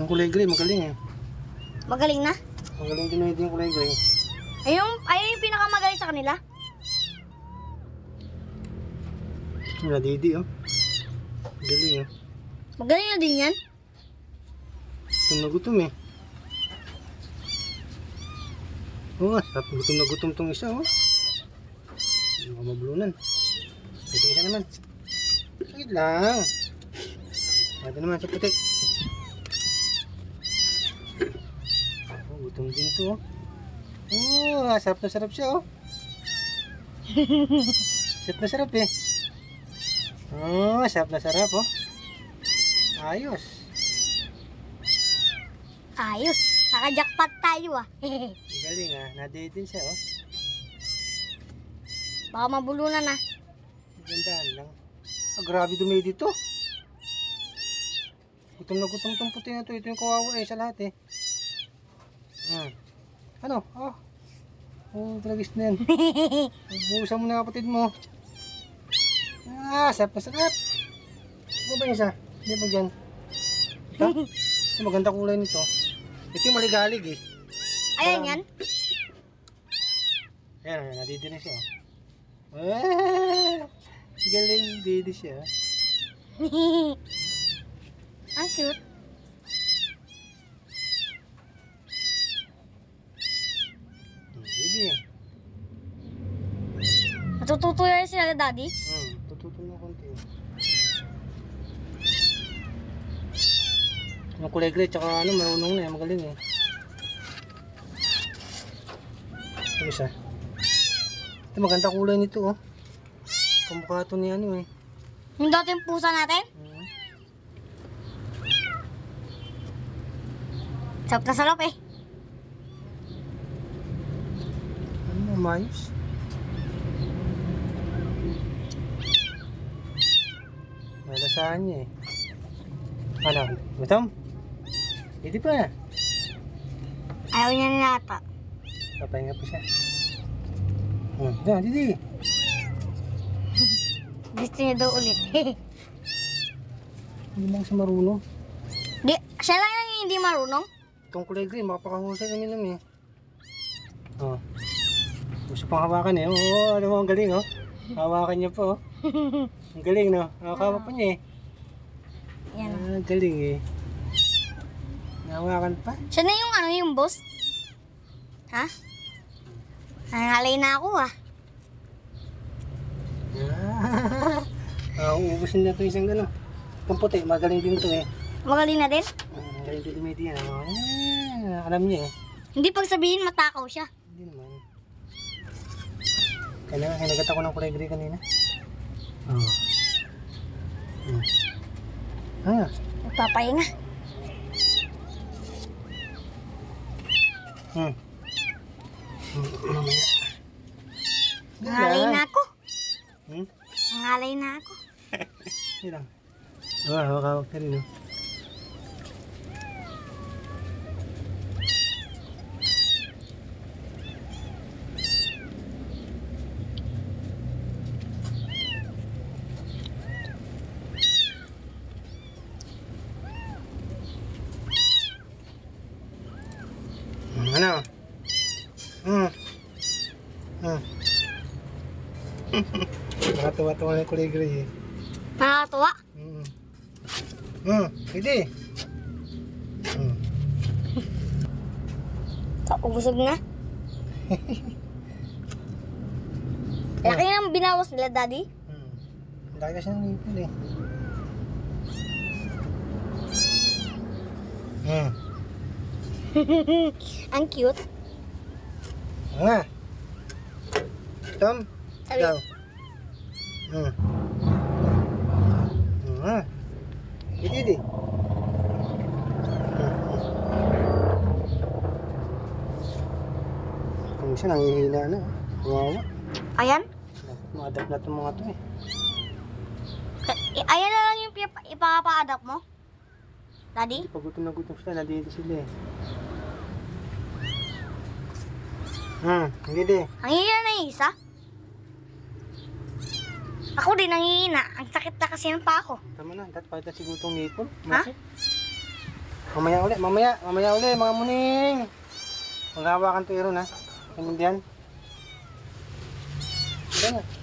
Yung kulay gray, magaling eh. Magaling na? Magaling din yung kulay gray. Ayun yung pinakamagaling sa kanila. Nadidi oh. Galing oh. Magaling na din yan. Gutom na gutom eh. Oh, sarap gutom na gutom tong isa oh. Hindi ka mabulunan. Ito isa naman. Sakit lang. Ito naman sa puti. Oh, gutom din to oh. Oh, sarap na sarap siya oh. Sarap na sarap eh. Oh, sarap na sarap oh. Ayos. Ayos. Naka-jackpot tayo ah. Galing ah, na-date din siya oh. Baka mabulunan na. Gandaan lang. Ah, grabe dumi dito. Gutom na gutom tong puti na to. Ito yung kawawa eh sa lahat eh. Ano? Oh. Oh, tragis na yan. Buusan mo na kapatid mo. Ah, sarap na sarap. Ano ba yung isa? Hindi ba dyan? Ha? Ay, maganda kulay nito. Ito yung maligalig eh. Ayan yan. Ayan, nadidi na siya. Ah, galing, nadidi siya. Ang cute. Nadidi. Natututo yan sila daddy. Tututo na konti. Yung kulay gray, tsaka ano, marunong na yan, magaling eh. Ito isa. Ito maganda kulay nito oh. Kamukha ito ni ano eh. Yung dating pusa natin. Sarap na sarap eh. Ano, mayos. Malasahan niya eh. Ano, gutom? Hindi pa. Ayaw niya na nata. Papahinga pa siya. Didi. Gusto niya daw ulit. Hindi lang siya marunong. Siya lang yung hindi marunong. Itong kulay green, makapakahusay kami namin eh. Oh. Gusto pang hawakan eh. Oo, ano mo, ang galing oh. Hawakan niya po oh. Ang galing no. Hawak pa niya eh. Yan. Ah, galing eh. Nahawakan pa. Siya na yung ano, yung boss. Ha? Nangalay na ako ah. Uubusin na ito isang gano'n. Itong puti, magaling din ito eh. Magaling na din. Magaling din dumidi yan. Alam niya eh. Hindi pag sabihin matakaw siya. Hindi naman. Kaya hinagat ako ng kulay gray kanina. Oo. Nagpapahinga. Mamaya. Nangalay na ako. Hmm? Nangalay na ako. Hindi lang. Hawak-hawak ka rin oh. Ano? Nakatuwa-tuwa na yung kulay gray eh. Nakakatuwa. Pwede. Ubusog na. Kaya kaya nang binawas nila daddy. Laki kasi ng nipple eh. Ang cute. Nga. Tom. Sabi. Ikaw. Hindi. Kung siya nangihina na. Wawa. Ayan. Ma-adapt na itong mga to eh. Ayan na lang yung ipapa-adapt mo. Daddy? Pag gutom na gutom sila, nandito sila eh. Hindi din. Ang hihina na yung isa. Ako din ang hihina. Ang sakit na kasi ng pa ako. Tama na, dapat palitan siguro itong nipple. Ha? Masik. Mamaya uli, mga muning. Maghawakan to Aaron ha. Kamindihan. Yan na.